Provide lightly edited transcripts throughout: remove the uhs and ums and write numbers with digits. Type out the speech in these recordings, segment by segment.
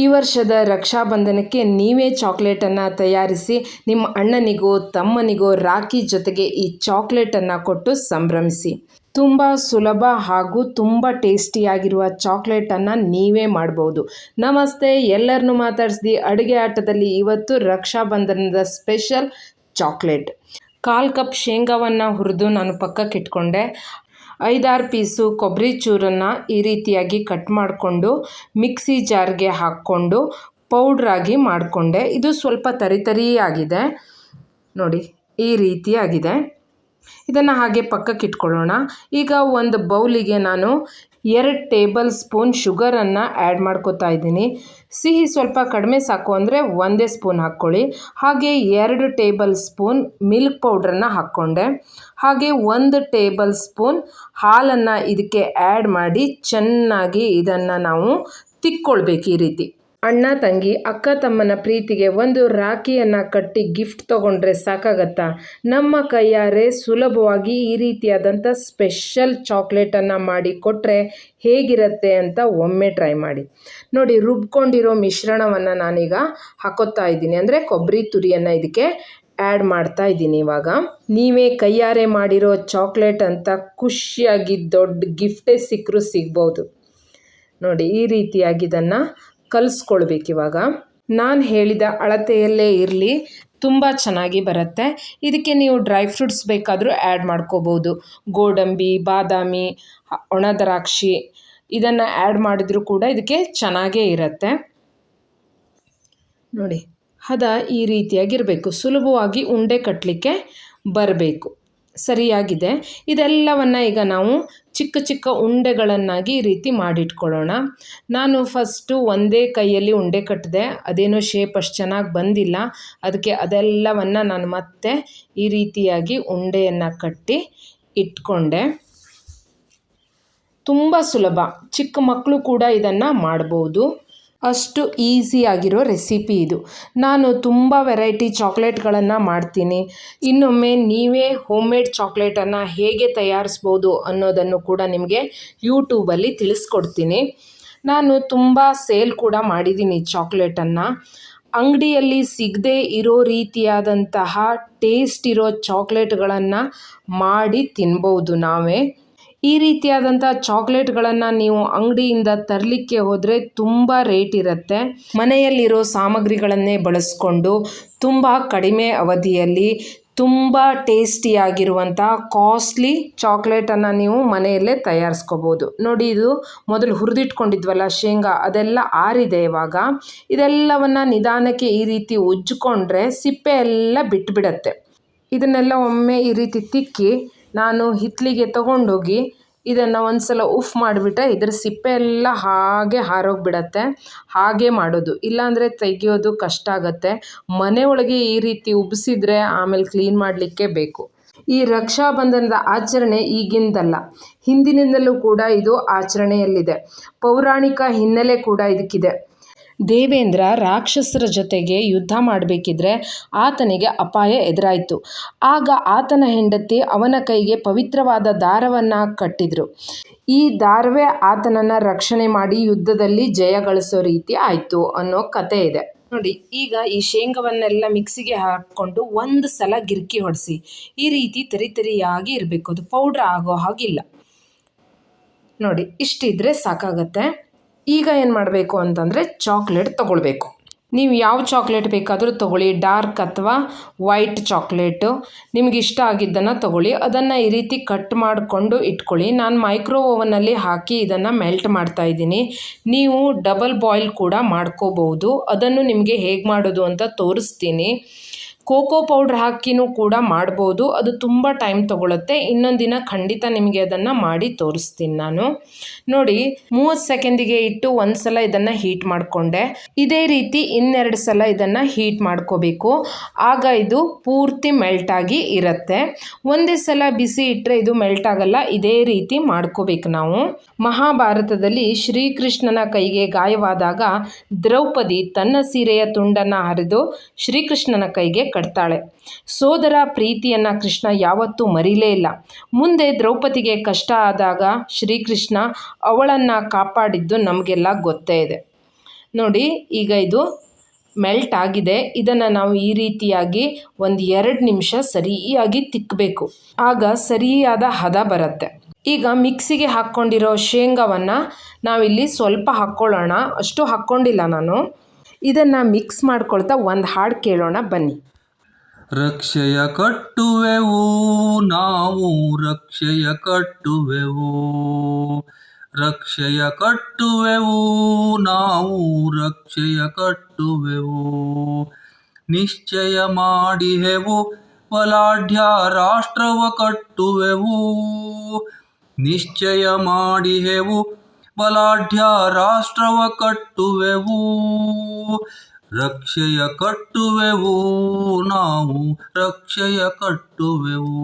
ಈ ವರ್ಷದ ರಕ್ಷಾಬಂಧನಕ್ಕೆ ನೀವೇ ಚಾಕ್ಲೇಟನ್ನು ತಯಾರಿಸಿ ನಿಮ್ಮ ಅಣ್ಣನಿಗೋ ತಮ್ಮನಿಗೋ ರಾಖಿ ಜೊತೆಗೆ ಈ ಚಾಕ್ಲೇಟನ್ನು ಕೊಟ್ಟು ಸಂಭ್ರಮಿಸಿ. ತುಂಬ ಸುಲಭ ಹಾಗೂ ತುಂಬ ಟೇಸ್ಟಿಯಾಗಿರುವ ಚಾಕ್ಲೇಟನ್ನು ನೀವೇ ಮಾಡ್ಬೋದು. ನಮಸ್ತೆ, ಎಲ್ಲರನ್ನೂ ಮಾತಾಡಿಸ್ದು ಅಡುಗೆ ಆಟದಲ್ಲಿ ಇವತ್ತು ರಕ್ಷಾಬಂಧನದ ಸ್ಪೆಷಲ್ ಚಾಕ್ಲೇಟ್. 1/4 ಕಪ್ ಶೇಂಗಾವನ್ನು ಹುರಿದು ನಾನು ಪಕ್ಕಕ್ಕೆ ಇಟ್ಕೊಂಡೆ. 5-6 ಪೀಸು ಕೊಬ್ಬರಿ ಚೂರನ್ನು ಈ ರೀತಿಯಾಗಿ ಕಟ್ ಮಾಡಿಕೊಂಡು ಮಿಕ್ಸಿ ಜಾರ್ಗೆ ಹಾಕ್ಕೊಂಡು ಪೌಡ್ರಾಗಿ ಮಾಡಿಕೊಂಡೆ. ಇದು ಸ್ವಲ್ಪ ತರಿಯಾಗಿದೆ ನೋಡಿ, ಈ ರೀತಿಯಾಗಿದೆ. ಇದನ್ನು ಹಾಗೆ ಪಕ್ಕಕ್ಕೆ ಇಟ್ಕೊಳ್ಳೋಣ. ಈಗ ಒಂದು ಬೌಲಿಗೆ ನಾನು 2 ಟೇಬಲ್ ಸ್ಪೂನ್ ಶುಗರನ್ನು ಆ್ಯಡ್ ಮಾಡ್ಕೋತಾ ಇದ್ದೀನಿ. ಸಿಹಿ ಸ್ವಲ್ಪ ಕಡಿಮೆ ಸಾಕು ಅಂದರೆ 1 ಸ್ಪೂನ್ ಹಾಕ್ಕೊಳ್ಳಿ. ಹಾಗೆ 2 ಟೇಬಲ್ ಸ್ಪೂನ್ ಮಿಲ್ಕ್ ಪೌಡ್ರನ್ನು ಹಾಕ್ಕೊಂಡೆ. ಹಾಗೆ 1 ಟೇಬಲ್ ಸ್ಪೂನ್ ಹಾಲನ್ನು ಇದಕ್ಕೆ ಆ್ಯಡ್ ಮಾಡಿ ಚೆನ್ನಾಗಿ ಇದನ್ನು ನಾವು ತಿಕ್ಕೊಳ್ಬೇಕು. ಈ ರೀತಿ ಅಣ್ಣ ತಂಗಿ ಅಕ್ಕ ತಮ್ಮನ ಪ್ರೀತಿಗೆ ಒಂದು ರಾಖಿಯನ್ನು ಕಟ್ಟಿ ಗಿಫ್ಟ್ ತೊಗೊಂಡ್ರೆ ಸಾಕಾಗತ್ತಾ? ನಮ್ಮ ಕೈಯಾರೆ ಸುಲಭವಾಗಿ ಈ ರೀತಿಯಾದಂಥ ಸ್ಪೆಷಲ್ ಚಾಕ್ಲೇಟನ್ನು ಮಾಡಿ ಕೊಟ್ಟರೆ ಹೇಗಿರುತ್ತೆ ಅಂತ ಒಮ್ಮೆ ಟ್ರೈ ಮಾಡಿ ನೋಡಿ. ರುಬ್ಕೊಂಡಿರೋ ಮಿಶ್ರಣವನ್ನು ನಾನೀಗ ಹಾಕೋತಾ ಇದ್ದೀನಿ, ಅಂದರೆ ಕೊಬ್ಬರಿ ತುರಿಯನ್ನು ಇದಕ್ಕೆ ಆ್ಯಡ್ ಮಾಡ್ತಾ ಇದ್ದೀನಿ. ಇವಾಗ ನೀವೇ ಕೈಯಾರೆ ಮಾಡಿರೋ ಚಾಕ್ಲೇಟ್ ಅಂತ ಖುಷಿಯಾಗಿ ದೊಡ್ಡ ಗಿಫ್ಟೇ ಸಿಕ್ಕರೂ ಸಿಗ್ಬೋದು ನೋಡಿ. ಈ ರೀತಿಯಾಗಿ ಇದನ್ನು ಕಲಿಸ್ಕೊಳ್ಬೇಕು. ಇವಾಗ ನಾನು ಹೇಳಿದ ಅಳತೆಯಲ್ಲೇ ಇರಲಿ, ತುಂಬ ಚೆನ್ನಾಗಿ ಬರುತ್ತೆ. ಇದಕ್ಕೆ ನೀವು ಡ್ರೈ ಫ್ರೂಟ್ಸ್ ಬೇಕಾದರೂ ಆ್ಯಡ್ ಮಾಡ್ಕೋಬೋದು. ಗೋಡಂಬಿ, ಬಾದಾಮಿ, ಒಣ ದ್ರಾಕ್ಷಿ ಇದನ್ನು ಆ್ಯಡ್ ಮಾಡಿದ್ರೂ ಕೂಡ ಇದಕ್ಕೆ ಚೆನ್ನಾಗೇ ಇರುತ್ತೆ ನೋಡಿ. ಹದ ಈ ರೀತಿಯಾಗಿರಬೇಕು, ಸುಲಭವಾಗಿ ಉಂಡೆ ಕಟ್ಟಲಿಕ್ಕೆ ಬರಬೇಕು. ಸರಿಯಾಗಿದೆ. ಇದೆಲ್ಲವನ್ನು ಈಗ ನಾವು ಚಿಕ್ಕ ಚಿಕ್ಕ ಉಂಡೆಗಳನ್ನಾಗಿ ಈ ರೀತಿ ಮಾಡಿಟ್ಕೊಳ್ಳೋಣ. ನಾನು ಫಸ್ಟು ಒಂದೇ ಕೈಯಲ್ಲಿ ಉಂಡೆ ಕಟ್ಟಿದೆ, ಅದೇನೋ ಶೇಪ್ ಅಷ್ಟು ಚೆನ್ನಾಗಿ ಬಂದಿಲ್ಲ. ಅದಕ್ಕೆ ಅದೆಲ್ಲವನ್ನು ನಾನು ಮತ್ತೆ ಈ ರೀತಿಯಾಗಿ ಉಂಡೆಯನ್ನು ಕಟ್ಟಿ ಇಟ್ಕೊಂಡೆ. ತುಂಬ ಸುಲಭ, ಚಿಕ್ಕ ಮಕ್ಕಳು ಕೂಡ ಇದನ್ನು ಮಾಡ್ಬೋದು. ಅಷ್ಟು ಈಸಿಯಾಗಿರೋ ರೆಸಿಪಿ ಇದು. ನಾನು ತುಂಬ ವೆರೈಟಿ ಚಾಕ್ಲೇಟ್ಗಳನ್ನು ಮಾಡ್ತೀನಿ. ಇನ್ನೊಮ್ಮೆ ನೀವೇ ಹೋಮ್ಮೇಡ್ ಚಾಕ್ಲೇಟನ್ನು ಹೇಗೆ ತಯಾರಿಸ್ಬೋದು ಅನ್ನೋದನ್ನು ಕೂಡ ನಿಮಗೆ ಯೂಟ್ಯೂಬಲ್ಲಿ ತಿಳಿಸ್ಕೊಡ್ತೀನಿ. ನಾನು ತುಂಬ ಸೇಲ್ ಕೂಡ ಮಾಡಿದ್ದೀನಿ ಚಾಕ್ಲೇಟನ್ನು. ಅಂಗಡಿಯಲ್ಲಿ ಸಿಗದೇ ಇರೋ ರೀತಿಯಾದಂತಹ ಟೇಸ್ಟ್ ಇರೋ ಚಾಕ್ಲೇಟ್ಗಳನ್ನು ಮಾಡಿ ತಿನ್ಬೋದು ನಾವೇ. ಈ ರೀತಿಯಾದಂಥ ಚಾಕ್ಲೇಟ್ಗಳನ್ನು ನೀವು ಅಂಗಡಿಯಿಂದ ತರಲಿಕ್ಕೆ ಹೋದರೆ ತುಂಬ ರೇಟ್ ಇರುತ್ತೆ. ಮನೆಯಲ್ಲಿರೋ ಸಾಮಗ್ರಿಗಳನ್ನೇ ಬಳಸ್ಕೊಂಡು ತುಂಬ ಕಡಿಮೆ ಅವಧಿಯಲ್ಲಿ ತುಂಬ ಟೇಸ್ಟಿಯಾಗಿರುವಂಥ ಕಾಸ್ಟ್ಲಿ ಚಾಕ್ಲೇಟನ್ನು ನೀವು ಮನೆಯಲ್ಲೇ ತಯಾರಿಸ್ಕೋಬೋದು ನೋಡಿ. ಇದು ಮೊದಲು ಹುರಿದಿಟ್ಕೊಂಡಿದ್ವಲ್ಲ ಶೇಂಗಾ, ಅದೆಲ್ಲ ಆರಿದೆ. ಇವಾಗ ಇದೆಲ್ಲವನ್ನು ನಿಧಾನಕ್ಕೆ ಈ ರೀತಿ ಉಜ್ಜಿಕೊಂಡ್ರೆ ಸಿಪ್ಪೆ ಎಲ್ಲ ಬಿಟ್ಟುಬಿಡತ್ತೆ. ಇದನ್ನೆಲ್ಲ ಒಮ್ಮೆ ಈ ರೀತಿ ತಿಕ್ಕಿ ನಾನು ಹಿತ್ತಲಿಗೆ ತಗೊಂಡೋಗಿ ಇದನ್ನು ಒಂದು ಸಲ ಉಫ್ ಮಾಡಿಬಿಟ್ರೆ ಇದರ ಸಿಪ್ಪೆ ಎಲ್ಲ ಹಾಗೆ ಹಾರೋಗಿಬಿಡತ್ತೆ. ಹಾಗೆ ಮಾಡೋದು, ಇಲ್ಲಾಂದರೆ ತೆಗೆಯೋದು ಕಷ್ಟ ಆಗುತ್ತೆ. ಮನೆ ಒಳಗೆ ಈ ರೀತಿ ಉಬ್ಬಿಸಿದ್ರೆ ಆಮೇಲೆ ಕ್ಲೀನ್ ಮಾಡಲಿಕ್ಕೆ ಬೇಕು. ಈ ರಕ್ಷಾಬಂಧನದ ಆಚರಣೆ ಈಗಿಂದಲ್ಲ, ಹಿಂದಿನಿಂದಲೂ ಕೂಡ ಇದು ಆಚರಣೆಯಲ್ಲಿದೆ. ಪೌರಾಣಿಕ ಹಿನ್ನೆಲೆ ಕೂಡ ಇದಕ್ಕಿದೆ. ದೇವೇಂದ್ರ ರಾಕ್ಷಸರ ಜೊತೆಗೆ ಯುದ್ಧ ಮಾಡಬೇಕಿದ್ರೆ ಆತನಿಗೆ ಅಪಾಯ ಎದುರಾಯಿತು. ಆಗ ಆತನ ಹೆಂಡತಿ ಅವನ ಕೈಗೆ ಪವಿತ್ರವಾದ ದಾರವನ್ನು ಕಟ್ಟಿದ್ರು. ಈ ದಾರವೇ ಆತನನ್ನು ರಕ್ಷಣೆ ಮಾಡಿ ಯುದ್ಧದಲ್ಲಿ ಜಯ ಗಳಿಸೋ ರೀತಿ ಆಯಿತು ಅನ್ನೋ ಕತೆ ಇದೆ ನೋಡಿ. ಈಗ ಈ ಶೇಂಗವನ್ನೆಲ್ಲ ಮಿಕ್ಸಿಗೆ ಹಾಕ್ಕೊಂಡು ಒಂದು ಸಲ ಗಿರ್ಕಿ ಹೊಡೆಸಿ. ಈ ರೀತಿ ತರಿಯಾಗಿ ಇರಬೇಕು, ಅದು ಪೌಡ್ರ್ ಆಗೋ ಹಾಗಿಲ್ಲ ನೋಡಿ. ಇಷ್ಟಿದ್ರೆ ಸಾಕಾಗತ್ತೆ. ಈಗ ಏನು ಮಾಡಬೇಕು ಅಂತಂದರೆ ಚಾಕ್ಲೇಟ್ ತೊಗೊಳ್ಬೇಕು. ನೀವು ಯಾವ ಚಾಕ್ಲೇಟ್ ಬೇಕಾದರೂ ತೊಗೊಳ್ಳಿ, ಡಾರ್ಕ್ ಅಥವಾ ವೈಟ್ ಚಾಕ್ಲೇಟು ನಿಮ್ಗೆ ಇಷ್ಟ ಆಗಿದ್ದನ್ನು ತೊಗೊಳ್ಳಿ. ಅದನ್ನು ಈ ರೀತಿ ಕಟ್ ಮಾಡಿಕೊಂಡು ಇಟ್ಕೊಳ್ಳಿ. ನಾನು ಮೈಕ್ರೋ ಓವನಲ್ಲಿ ಹಾಕಿ ಇದನ್ನು ಮೆಲ್ಟ್ ಮಾಡ್ತಾಯಿದ್ದೀನಿ. ನೀವು ಡಬಲ್ ಬಾಯ್ಲ್ ಕೂಡ ಮಾಡ್ಕೋಬಹುದು. ಅದನ್ನು ನಿಮಗೆ ಹೇಗೆ ಮಾಡೋದು ಅಂತ ತೋರಿಸ್ತೀನಿ. ಕೋಕೋ ಪೌಡ್ರ್ ಹಾಕಿನೂ ಕೂಡ ಮಾಡ್ಬೋದು, ಅದು ತುಂಬ ಟೈಮ್ ತೊಗೊಳುತ್ತೆ. ಇನ್ನೊಂದು ದಿನ ಖಂಡಿತ ನಿಮಗೆ ಅದನ್ನು ಮಾಡಿ ತೋರಿಸ್ತೀನಿ ನಾನು ನೋಡಿ. 30 ಸೆಕೆಂಡಿಗೆ ಇಟ್ಟು ಒಂದು ಸಲ ಇದನ್ನು ಹೀಟ್ ಮಾಡಿಕೊಂಡೆ. ಇದೇ ರೀತಿ 2 ಸಲ ಇದನ್ನು ಹೀಟ್ ಮಾಡ್ಕೋಬೇಕು. ಆಗ ಇದು ಪೂರ್ತಿ ಮೆಲ್ಟಾಗಿ ಇರುತ್ತೆ. ಒಂದೇ ಸಲ ಬಿಸಿ ಇಟ್ಟರೆ ಇದು ಮೆಲ್ಟ್ ಆಗಲ್ಲ. ಇದೇ ರೀತಿ ಮಾಡ್ಕೋಬೇಕು ನಾವು. ಮಹಾಭಾರತದಲ್ಲಿ ಶ್ರೀಕೃಷ್ಣನ ಕೈಗೆ ಗಾಯವಾದಾಗ ದ್ರೌಪದಿ ತನ್ನ ಸೀರೆಯ ತುಂಡನ್ನು ಹರಿದು ಶ್ರೀಕೃಷ್ಣನ ಕೈಗೆ ಕಟ್ತಾಳೆ. ಸೋದರ ಪ್ರೀತಿಯನ್ನು ಕೃಷ್ಣ ಯಾವತ್ತೂ ಮರೀಲೇ ಇಲ್ಲ. ಮುಂದೆ ದ್ರೌಪದಿಗೆ ಕಷ್ಟ ಆದಾಗ ಶ್ರೀಕೃಷ್ಣ ಅವಳನ್ನು ಕಾಪಾಡಿದ್ದು ನಮಗೆಲ್ಲ ಗೊತ್ತೇ ಇದೆ. ನೋಡಿ ಈಗ ಇದು ಮೆಲ್ಟ್ ಆಗಿದೆ. ಇದನ್ನು ನಾವು ಈ ರೀತಿಯಾಗಿ ಒಂದು 2 ನಿಮಿಷ ಸರಿಯಾಗಿ ತಿಕ್ಕಬೇಕು. ಆಗ ಸರಿಯಾದ ಹದ ಬರುತ್ತೆ. ಈಗ ಮಿಕ್ಸಿಗೆ ಹಾಕ್ಕೊಂಡಿರೋ ಶೇಂಗಾವನ್ನು ನಾವಿಲ್ಲಿ ಸ್ವಲ್ಪ ಹಾಕ್ಕೊಳ್ಳೋಣ. ಅಷ್ಟು ಹಾಕ್ಕೊಂಡಿಲ್ಲ ನಾನು. ಇದನ್ನು ಮಿಕ್ಸ್ ಮಾಡ್ಕೊಳ್ತಾ ಒಂದು ಹಾಡು ಕೇಳೋಣ ಬನ್ನಿ. ರಕ್ಷೆಯ ಕಟ್ಟುವೆವು ನಾವು, ರಕ್ಷೆಯ ಕಟ್ಟುವೆವು, ರಕ್ಷೆಯ ಕಟ್ಟುವೆವು ನಾವು, ರಕ್ಷೆಯ ಕಟ್ಟುವೆವು. ನಿಶ್ಚಯ ಮಾಡಿಹೆವು ಬಲಾಢ್ಯ ರಾಷ್ಟ್ರವ ಕಟ್ಟುವೆವು, ನಿಶ್ಚಯ ಮಾಡಿಹೆವು ಬಲಾಢ್ಯ ರಾಷ್ಟ್ರವ ಕಟ್ಟುವೆವು. ರಕ್ಷೆಯ ಕಟ್ಟುವೆವು ನಾವು, ರಕ್ಷೆಯ ಕಟ್ಟುವೆವು.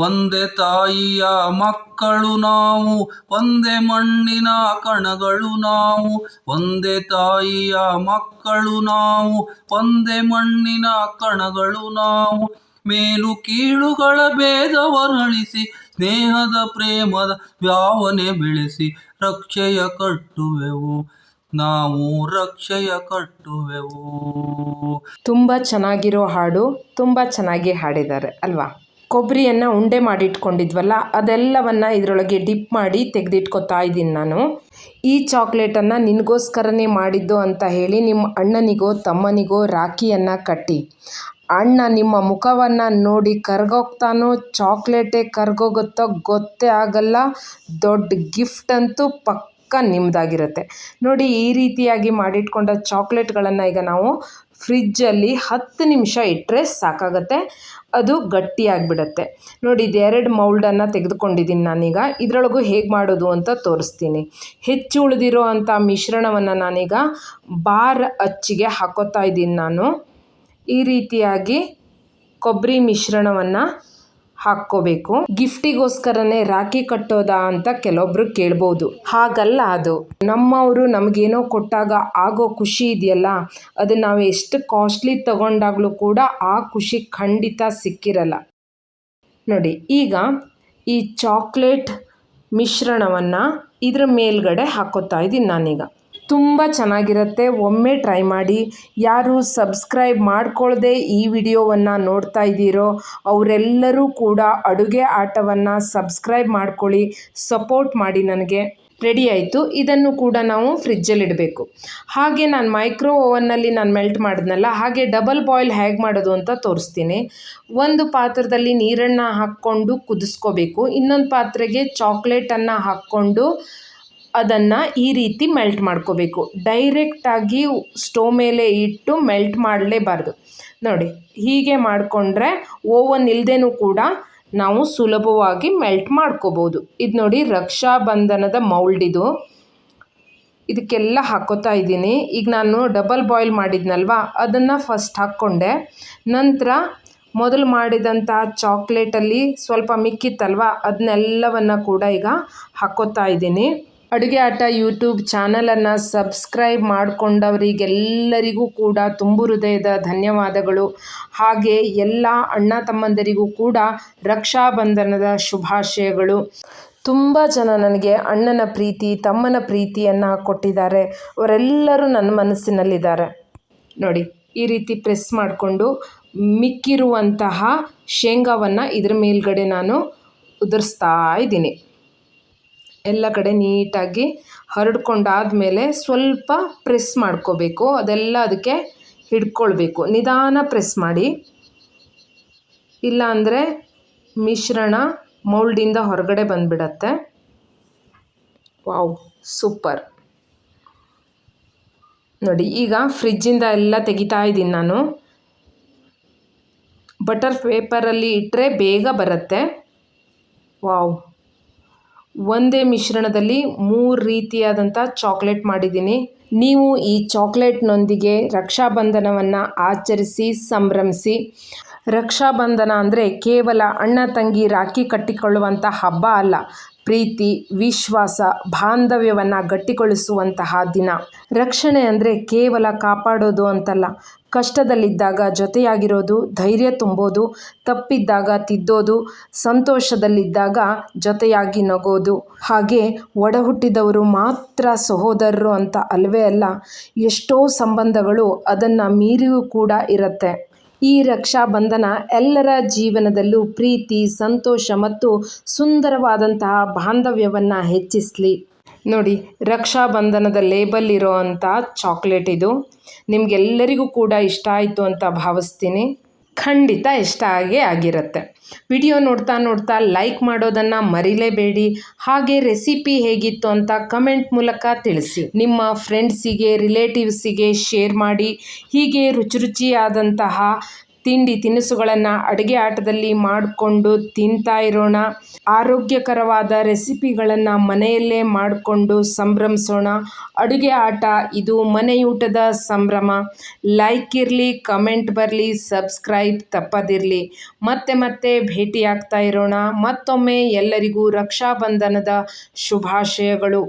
ಒಂದೇ ತಾಯಿಯ ಮಕ್ಕಳು ನಾವು, ಒಂದೇ ಮಣ್ಣಿನ ಕಣಗಳು ನಾವು, ಒಂದೇ ತಾಯಿಯ ಮಕ್ಕಳು ನಾವು, ಒಂದೇ ಮಣ್ಣಿನ ಕಣಗಳು ನಾವು. ಮೇಲು ಕೀಳುಗಳ ಭೇದವನಳಿಸಿ, ಸ್ನೇಹದ ಪ್ರೇಮದ ಭಾವನೆ ಬೆಳೆಸಿ, ರಕ್ಷೆಯ ಕಟ್ಟುವೆವು ನಾವು, ರಕ್ಷೆಯ ಕಟ್ಟುವೆವು. ತುಂಬ ಚೆನ್ನಾಗಿರೋ ಹಾಡು, ತುಂಬ ಚೆನ್ನಾಗಿ ಹಾಡಿದ್ದಾರೆ ಅಲ್ವಾ? ಕೊಬ್ಬರಿಯನ್ನು ಉಂಡೆ ಮಾಡಿಟ್ಕೊಂಡಿದ್ವಲ್ಲ, ಅದೆಲ್ಲವನ್ನು ಇದರೊಳಗೆ ಡಿಪ್ ಮಾಡಿ ತೆಗೆದಿಟ್ಕೊತಾ ಇದ್ದೀನಿ ನಾನು. ಈ ಚಾಕ್ಲೇಟನ್ನು ನಿನಗೋಸ್ಕರನೇ ಮಾಡಿದ್ದು ಅಂತ ಹೇಳಿ ನಿಮ್ಮ ಅಣ್ಣನಿಗೋ ತಮ್ಮನಿಗೋ ರಾಖಿಯನ್ನು ಕಟ್ಟಿ. ಅಣ್ಣ ನಿಮ್ಮ ಮುಖವನ್ನು ನೋಡಿ ಕರ್ಗೋಗ್ತಾನೋ ಚಾಕ್ಲೇಟೇ ಕರ್ಗೋಗುತ್ತೋ ಗೊತ್ತೇ ಆಗಲ್ಲ. ದೊಡ್ಡ ಗಿಫ್ಟ್ ಅಂತೂ ಪಕ್ಕ ನಿಮ್ಮದಾಗಿರುತ್ತೆ. ನೋಡಿ, ಈ ರೀತಿಯಾಗಿ ಮಾಡಿಟ್ಕೊಂಡ ಚಾಕ್ಲೇಟ್ಗಳನ್ನು ಈಗ ನಾವು ಫ್ರಿಜ್ಜಲ್ಲಿ 10 ನಿಮಿಷ ಇಟ್ಟರೆ ಸಾಕಾಗತ್ತೆ. ಅದು ಗಟ್ಟಿಯಾಗಿಬಿಡುತ್ತೆ. ನೋಡಿ, ಇದು 2 ಮೌಲ್ಡನ್ನು ತೆಗೆದುಕೊಂಡಿದ್ದೀನಿ ನಾನೀಗ. ಇದರೊಳಗೂ ಹೇಗೆ ಮಾಡೋದು ಅಂತ ತೋರಿಸ್ತೀನಿ. ಹೆಚ್ಚು ಉಳಿದಿರೋ ಅಂಥ ಮಿಶ್ರಣವನ್ನು ನಾನೀಗ ಬಾರ್ ಅಚ್ಚಿಗೆ ಹಾಕೋತಾ ಇದ್ದೀನಿ ನಾನು. ಈ ರೀತಿಯಾಗಿ ಕೊಬ್ಬರಿ ಮಿಶ್ರಣವನ್ನು ಹಾಕ್ಕೋಬೇಕು. ಗಿಫ್ಟಿಗೋಸ್ಕರನೇ ರಾಖಿ ಕಟ್ಟೋದಾ ಅಂತ ಕೆಲವೊಬ್ರು ಕೇಳ್ಬೋದು. ಹಾಗಲ್ಲ ಅದು. ನಮ್ಮವರು ನಮಗೇನೋ ಕೊಟ್ಟಾಗ ಆಗೋ ಖುಷಿ ಇದೆಯಲ್ಲ, ಅದು ನಾವು ಎಷ್ಟು ಕಾಸ್ಟ್ಲಿ ತಗೊಂಡಾಗಲೂ ಕೂಡ ಆ ಖುಷಿ ಖಂಡಿತ ಸಿಕ್ಕಿರಲ್ಲ. ನೋಡಿ, ಈಗ ಈ ಚಾಕ್ಲೇಟ್ ಮಿಶ್ರಣವನ್ನು ಇದರ ಮೇಲ್ಗಡೆ ಹಾಕೋತಾ ಇದ್ದೀನಿ ನಾನೀಗ. ತುಂಬ ಚೆನ್ನಾಗಿರುತ್ತೆ. ಒಮ್ಮೆ ಟ್ರೈ ಮಾಡಿ. ಯಾರು ಸಬ್ಸ್ಕ್ರೈಬ್ ಮಾಡ್ಕೊಳ್ಳದೆ ಈ ವಿಡಿಯೋವನ್ನು ನೋಡ್ತಾ ಇದ್ದೀರೋ ಅವರೆಲ್ಲರೂ ಕೂಡ ಅಡುಗೆ ಆಟವನ್ನು ಸಬ್ಸ್ಕ್ರೈಬ್ ಮಾಡ್ಕೊಳ್ಳಿ, ಸಪೋರ್ಟ್ ಮಾಡಿ ನನಗೆ. ರೆಡಿ ಆಯಿತು. ಇದನ್ನು ಕೂಡ ನಾವು ಫ್ರಿಜ್ಜಲ್ಲಿಡಬೇಕು. ಹಾಗೆ ನಾನು ಮೈಕ್ರೋ ಓವನ್ನಲ್ಲಿ ಮೆಲ್ಟ್ ಮಾಡಿದ್ನಲ್ಲ, ಹಾಗೆ ಡಬಲ್ ಬಾಯ್ಲ್ ಹೇಗೆ ಮಾಡೋದು ಅಂತ ತೋರಿಸ್ತೀನಿ. ಒಂದು ಪಾತ್ರದಲ್ಲಿ ನೀರನ್ನು ಹಾಕ್ಕೊಂಡು ಕುದಿಸ್ಕೋಬೇಕು. ಇನ್ನೊಂದು ಪಾತ್ರೆಗೆ ಚಾಕ್ಲೇಟನ್ನು ಹಾಕ್ಕೊಂಡು ಅದನ್ನು ಈ ರೀತಿ ಮೆಲ್ಟ್ ಮಾಡ್ಕೋಬೇಕು. ಡೈರೆಕ್ಟಾಗಿ ಸ್ಟೋವ್ ಮೇಲೆ ಇಟ್ಟು ಮೆಲ್ಟ್ ಮಾಡಲೇಬಾರ್ದು. ನೋಡಿ, ಹೀಗೆ ಮಾಡಿಕೊಂಡ್ರೆ ಓವನ್ ಇಲ್ಲದೇನೂ ಕೂಡ ನಾವು ಸುಲಭವಾಗಿ ಮೆಲ್ಟ್ ಮಾಡ್ಕೋಬೋದು. ಇದು ನೋಡಿ, ರಕ್ಷಾಬಂಧನದ ಮೌಲ್ಡ್ ಇದು. ಇದಕ್ಕೆಲ್ಲ ಹಾಕೋತಾ ಇದ್ದೀನಿ. ಈಗ ನಾನು ಡಬಲ್ ಬಾಯ್ಲ್ ಮಾಡಿದ್ನಲ್ವ, ಅದನ್ನು ಫಸ್ಟ್ ಹಾಕ್ಕೊಂಡೆ. ನಂತರ ಮೊದಲು ಮಾಡಿದಂಥ ಚಾಕ್ಲೇಟಲ್ಲಿ ಸ್ವಲ್ಪ ಮಿಕ್ಕಿತ್ತಲ್ವ, ಅದನ್ನೆಲ್ಲವನ್ನು ಕೂಡ ಈಗ ಹಾಕ್ಕೋತಾ ಇದ್ದೀನಿ. ಅಡುಗೆ ಆಟ ಯೂಟ್ಯೂಬ್ ಚಾನಲನ್ನು ಸಬ್ಸ್ಕ್ರೈಬ್ ಮಾಡಿಕೊಂಡವರಿಗೆಲ್ಲರಿಗೂ ಕೂಡ ತುಂಬು ಹೃದಯದ ಧನ್ಯವಾದಗಳು. ಹಾಗೆ ಎಲ್ಲ ಅಣ್ಣ ತಮ್ಮಂದರಿಗೂ ಕೂಡ ರಕ್ಷಾಬಂಧನದ ಶುಭಾಶಯಗಳು. ತುಂಬ ಜನ ನನಗೆ ಅಣ್ಣನ ಪ್ರೀತಿ ತಮ್ಮನ ಪ್ರೀತಿಯನ್ನು ಕೊಟ್ಟಿದ್ದಾರೆ. ಅವರೆಲ್ಲರೂ ನನ್ನ ಮನಸ್ಸಿನಲ್ಲಿದ್ದಾರೆ. ನೋಡಿ, ಈ ರೀತಿ ಪ್ರೆಸ್ ಮಾಡಿಕೊಂಡು ಮಿಕ್ಕಿರುವಂತಹ ಶೇಂಗಾವನ್ನು ಇದ್ರ ಮೇಲ್ಗಡೆ ನಾನು ಉದುರಿಸ್ತಾ ಇದ್ದೀನಿ. ಎಲ್ಲ ಕಡೆ ನೀಟಾಗಿ ಹರಡ್ಕೊಂಡಾದಮೇಲೆ ಸ್ವಲ್ಪ ಪ್ರೆಸ್ ಮಾಡ್ಕೋಬೇಕು. ಅದೆಲ್ಲ ಅದಕ್ಕೆ ಹಿಡ್ಕೊಳ್ಬೇಕು. ನಿಧಾನ ಪ್ರೆಸ್ ಮಾಡಿ, ಇಲ್ಲ ಅಂದರೆ ಮಿಶ್ರಣ ಮೌಲ್ಡಿಂದ ಹೊರಗಡೆ ಬಂದುಬಿಡತ್ತೆ. Wow, super. ನೋಡಿ, ಈಗ ಫ್ರಿಜ್ಜಿಂದ ಎಲ್ಲ ತೆಗಿತಾ ಇದ್ದೀನಿ ನಾನು. ಬಟರ್ ಪೇಪರಲ್ಲಿ ಇಟ್ಟರೆ ಬೇಗ ಬರುತ್ತೆ. ವಾವ್, ಒಂದೇ ಮಿಶ್ರಣದಲ್ಲಿ 3 ರೀತಿಯಾದಂಥ ಚಾಕ್ಲೇಟ್ ಮಾಡಿದ್ದೀನಿ. ನೀವು ಈ ಚಾಕ್ಲೇಟ್ನೊಂದಿಗೆ ರಕ್ಷಾಬಂಧನವನ್ನು ಆಚರಿಸಿ ಸಂಭ್ರಮಿಸಿ. ರಕ್ಷಾಬಂಧನ ಅಂದರೆ ಕೇವಲ ಅಣ್ಣ ತಂಗಿ ರಾಖಿ ಕಟ್ಟಿಕೊಳ್ಳುವಂಥ ಹಬ್ಬ ಅಲ್ಲ, ಪ್ರೀತಿ, ವಿಶ್ವಾಸ, ಬಾಂಧವ್ಯವನ್ನು ಗಟ್ಟಿಗೊಳಿಸುವಂತಹ ದಿನ. ರಕ್ಷಣೆ ಅಂದರೆ ಕೇವಲ ಕಾಪಾಡೋದು ಅಂತಲ್ಲ, ಕಷ್ಟದಲ್ಲಿದ್ದಾಗ ಜೊತೆಯಾಗಿರೋದು, ಧೈರ್ಯ ತುಂಬೋದು, ತಪ್ಪಿದ್ದಾಗ ತಿದ್ದೋದು, ಸಂತೋಷದಲ್ಲಿದ್ದಾಗ ಜೊತೆಯಾಗಿ ನಗೋದು. ಹಾಗೆ ಒಡಹುಟ್ಟಿದವರು ಮಾತ್ರ ಸಹೋದರರು ಅಂತ ಅಲ್ವೇ ಅಲ್ಲ, ಎಷ್ಟೋ ಸಂಬಂಧಗಳು ಅದನ್ನು ಮೀರಿಯೂ ಕೂಡ ಇರುತ್ತೆ. ಈ ರಕ್ಷಾಬಂಧನ ಎಲ್ಲರ ಜೀವನದಲ್ಲೂ ಪ್ರೀತಿ, ಸಂತೋಷ ಮತ್ತು ಸುಂದರವಾದಂತಹ ಬಾಂಧವ್ಯವನ್ನು ಹೆಚ್ಚಿಸಲಿ. ನೋಡಿ, ರಕ್ಷಾಬಂಧನದ ಲೇಬಲ್ ಇರೋ ಅಂಥ ಚಾಕ್ಲೇಟ್ ಇದು. ನಿಮಗೆಲ್ಲರಿಗೂ ಕೂಡ ಇಷ್ಟ ಆಯಿತು ಅಂತ ಭಾವಿಸ್ತೀನಿ. ಖಂಡಿತ ಇಷ್ಟ ಆಗಿರುತ್ತೆ. ವಿಡಿಯೋ ನೋಡ್ತಾ ಲೈಕ್ ಮಾಡೋದನ್ನು ಮರಿಲೇಬೇಡಿ. ಹಾಗೆ ರೆಸಿಪಿ ಹೇಗಿತ್ತು ಅಂತ ಕಮೆಂಟ್ ಮೂಲಕ ತಿಳಿಸಿ. ನಿಮ್ಮ ಫ್ರೆಂಡ್ಸಿಗೆ, ರಿಲೇಟಿವ್ಸಿಗೆ ಶೇರ್ ಮಾಡಿ. ಹೀಗೆ ರುಚಿಯಾದಂತಹ ತಿಂಡಿ ತಿನಿಸುಗಳನ್ನು ಅಡುಗೆ ಆಟದಲ್ಲಿ ಮಾಡಿಕೊಂಡು ತಿಂತಾ ಇರೋಣ. ಆರೋಗ್ಯಕರವಾದ ರೆಸಿಪಿಗಳನ್ನು ಮನೆಯಲ್ಲೇ ಮಾಡಿಕೊಂಡು ಸಂಭ್ರಮಿಸೋಣ. ಅಡುಗೆ ಆಟ ಇದು ಮನೆಯೂಟದ ಸಂಭ್ರಮ. ಲೈಕ್ ಇರಲಿ, ಕಮೆಂಟ್ ಬರಲಿ, ಸಬ್ಸ್ಕ್ರೈಬ್ ತಪ್ಪದಿರಲಿ. ಮತ್ತೆ ಭೇಟಿಯಾಗ್ತಾ ಇರೋಣ. ಮತ್ತೊಮ್ಮೆ ಎಲ್ಲರಿಗೂ ರಕ್ಷಾಬಂಧನದ ಶುಭಾಶಯಗಳು.